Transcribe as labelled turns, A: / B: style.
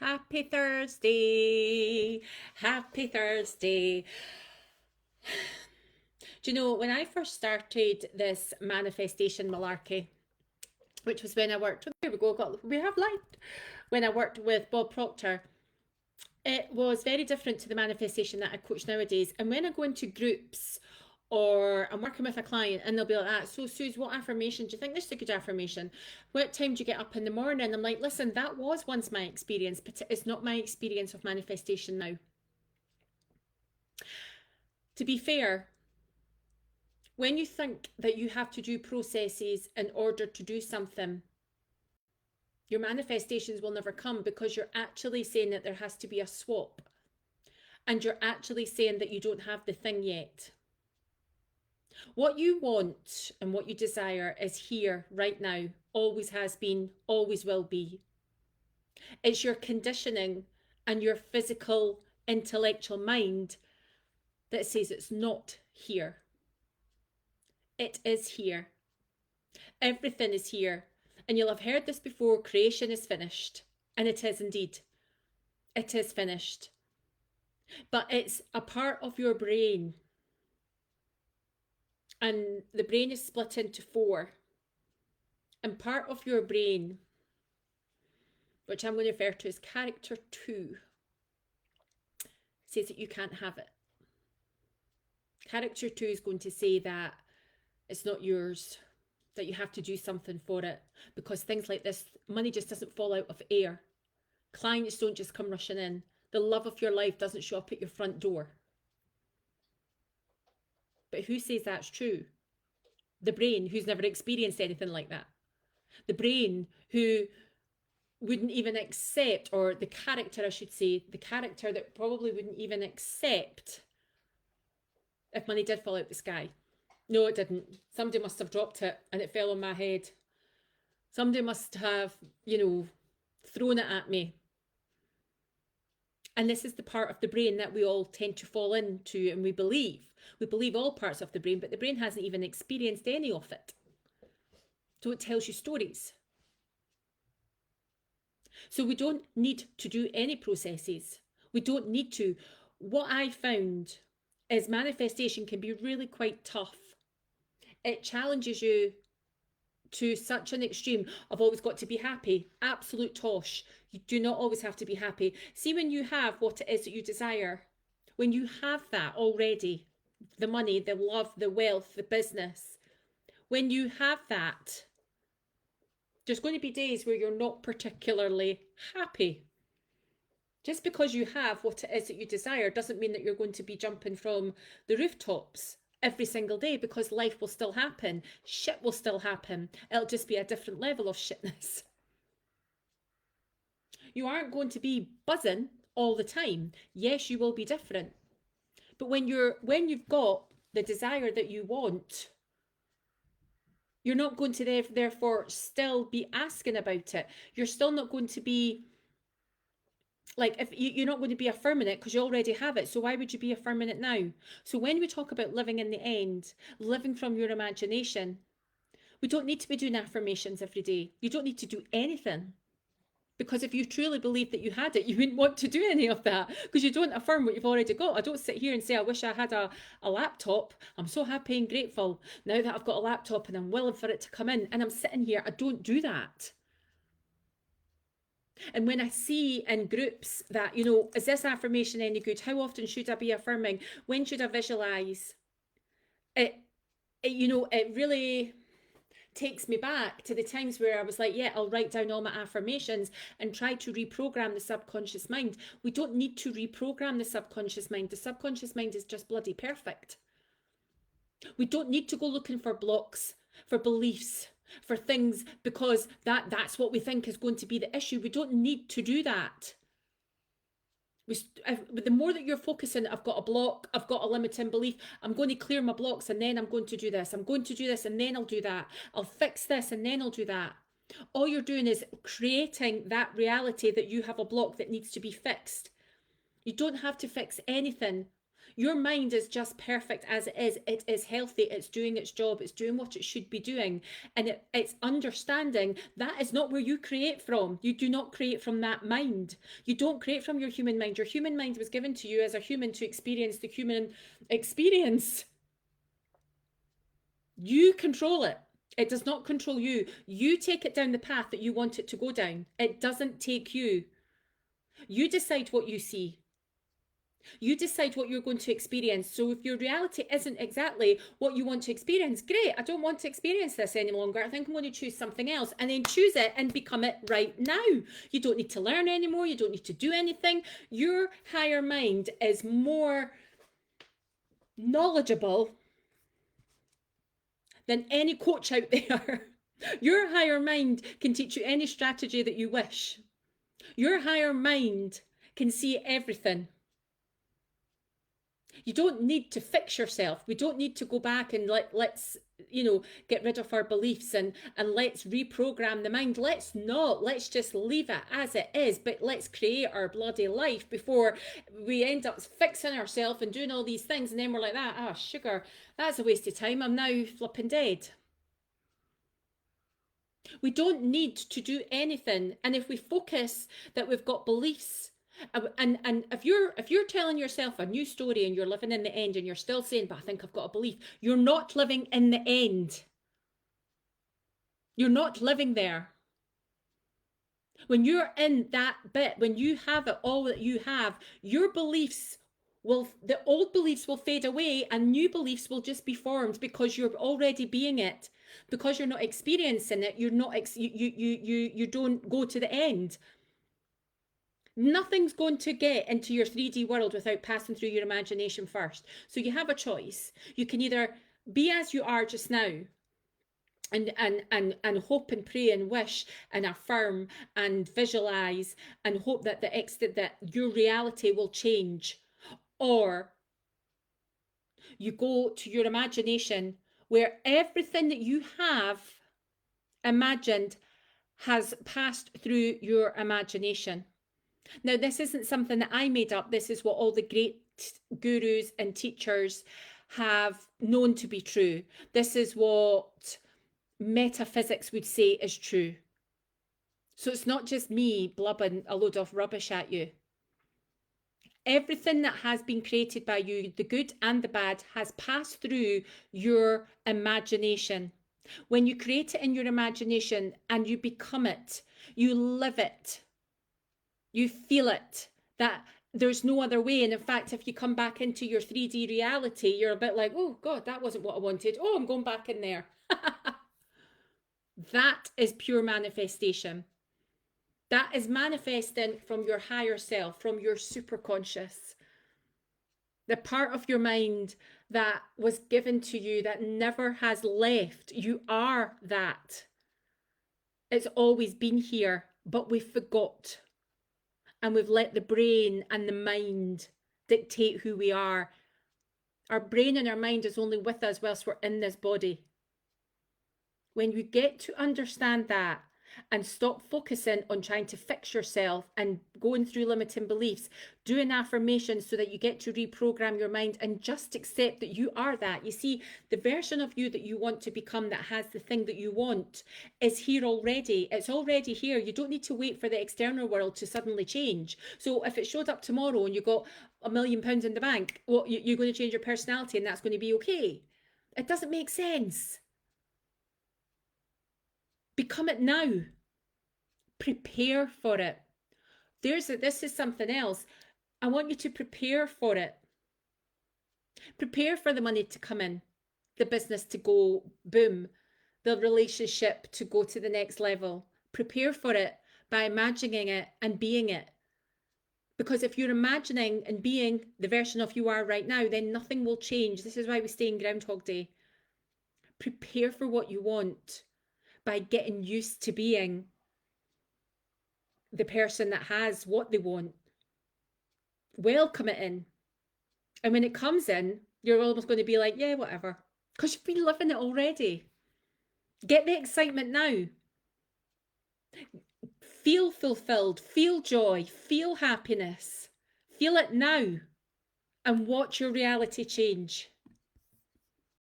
A: Happy Thursday. Happy Thursday. Do you know, when I first started this manifestation malarkey, which was when I worked with, there we go, we have light. When I worked with Bob Proctor, it was very different to the manifestation that I coach nowadays. And when I go into groups or I'm working with a client and they'll be like, so Suze, what affirmation do you think this is a good affirmation? What time do you get up in the morning? I'm like, listen, that was once my experience, but it's not my experience of manifestation now. To be fair, when you think that you have to do processes in order to do something, your manifestations will never come because you're actually saying that there has to be a swap. And you're actually saying that you don't have the thing yet. What you want and what you desire is here, right now, always has been, always will be. It's your conditioning and your physical, intellectual mind that says it's not here. It is here. Everything is here. And you'll have heard this before, creation is finished. And it is indeed. It is finished. But it's a part of your brain. And the brain is split into four. And part of your brain, which I'm going to refer to as character 2, says that you can't have it. Character 2 is going to say that it's not yours, that you have to do something for it, because things like this, money just doesn't fall out of air. Clients don't just come rushing in. The love of your life doesn't show up at your front door. But who says that's true? The brain, who's never experienced anything like that. The brain who wouldn't even accept, or the character, I should say, the character that probably wouldn't even accept if money did fall out the sky. No, it didn't. Somebody must have dropped it and it fell on my head. Somebody must have, thrown it at me. And this is the part of the brain that we all tend to fall into, and we believe. We believe all parts of the brain, but the brain hasn't even experienced any of it. So it tells you stories. So we don't need to do any processes. We don't need to. What I found is manifestation can be really quite tough. It challenges you to such an extreme. I've always got to be happy. Absolute tosh. You do not always have to be happy. See, when you have what it is that you desire, when you have that already, the money, the love, the wealth, the business, when you have that, there's going to be days where you're not particularly happy. Just because you have what it is that you desire doesn't mean that you're going to be jumping from the rooftops every single day, because life will still happen. Shit will still happen. It'll just be a different level of shitness. You aren't going to be buzzing all the time. Yes, you will be different. But when you've got the desire that you want, you're not going to therefore still be asking about it. You're still not going to be like, if you're not going to be affirming it because you already have it. So why would you be affirming it now? So when we talk about living in the end, living from your imagination, we don't need to be doing affirmations every day. You don't need to do anything. Because if you truly believed that you had it, you wouldn't want to do any of that, because you don't affirm what you've already got. I don't sit here and say, I wish I had a laptop. I'm so happy and grateful now that I've got a laptop and I'm willing for it to come in, and I'm sitting here. I don't do that. And when I see in groups that, is this affirmation any good? How often should I be affirming? When should I visualize? It really takes me back to the times where I was like, yeah, I'll write down all my affirmations and try to reprogram the subconscious mind. We don't need to reprogram the subconscious mind. The subconscious mind is just bloody perfect. We don't need to go looking for blocks, for beliefs, for things, because that's what we think is going to be the issue. We don't need to do that. The more that you're focusing, I've got a block, I've got a limiting belief, I'm going to clear my blocks and then I'm going to do this. I'm going to do this and then I'll do that. I'll fix this and then I'll do that. All you're doing is creating that reality that you have a block that needs to be fixed. You don't have to fix anything. Your mind is just perfect as it is. It is healthy. It's doing its job. It's doing what it should be doing. And it's understanding that is not where you create from. You do not create from that mind. You don't create from your human mind. Your human mind was given to you as a human to experience the human experience. You control it. It does not control you. You take it down the path that you want it to go down. It doesn't take you. You decide what you see. You decide what you're going to experience. So if your reality isn't exactly what you want to experience, great, I don't want to experience this any longer. I think I'm going to choose something else, and then choose it and become it right now. You don't need to learn anymore. You don't need to do anything. Your higher mind is more knowledgeable than any coach out there. Your higher mind can teach you any strategy that you wish. Your higher mind can see everything. You don't need to fix yourself. We don't need to go back and let's get rid of our beliefs and let's reprogram the mind. Let's not. Let's just leave it as it is, but let's create our bloody life before we end up fixing ourselves and doing all these things, and then we're like that. Ah, sugar, that's a waste of time. I'm now flipping dead. We don't need to do anything. And if we focus that we've got beliefs, and if you're telling yourself a new story and you're living in the end and you're still saying, but I think I've got a belief, you're not living in the end. You're not living there. When you're in that bit, when you have it all that you have, your beliefs the old beliefs will fade away and new beliefs will just be formed because you're already being it. Because you're not experiencing it, you're not you don't go to the end. Nothing's going to get into your 3D world without passing through your imagination first. So you have a choice. You can either be as you are just now and hope and pray and wish and affirm and visualize and hope that that your reality will change, or you go to your imagination where everything that you have imagined has passed through your imagination. Now, this isn't something that I made up. This is what all the great gurus and teachers have known to be true. This is what metaphysics would say is true. So it's not just me blubbing a load of rubbish at you. Everything that has been created by you, the good and the bad, has passed through your imagination. When you create it in your imagination and you become it, you live it, you feel it, that there's no other way. And in fact, if you come back into your 3D reality, you're a bit like, oh God, that wasn't what I wanted. Oh, I'm going back in there. That is pure manifestation. That is manifesting from your higher self, from your superconscious. The part of your mind that was given to you that never has left. You are that. It's always been here, but we forgot. And we've let the brain and the mind dictate who we are. Our brain and our mind is only with us whilst we're in this body. When you get to understand that and stop focusing on trying to fix yourself and going through limiting beliefs, doing affirmations so that you get to reprogram your mind and just accept that you are that. You see, the version of you that you want to become that has the thing that you want is here already. It's already here. You don't need to wait for the external world to suddenly change. So if it showed up tomorrow and you got £1 million in the bank, well, you're going to change your personality and that's going to be okay. It doesn't make sense. Become it now. Prepare for it. This is something else. I want you to prepare for it. Prepare for the money to come in, the business to go boom, the relationship to go to the next level. Prepare for it by imagining it and being it. Because if you're imagining and being the version of you are right now, then nothing will change. This is why we stay in Groundhog Day. Prepare for what you want by getting used to being the person that has what they want. Welcome it in. And when it comes in, you're almost going to be like, yeah, whatever. Because you've been living it already. Get the excitement now. Feel fulfilled, feel joy, feel happiness. Feel it now. and watch your reality change.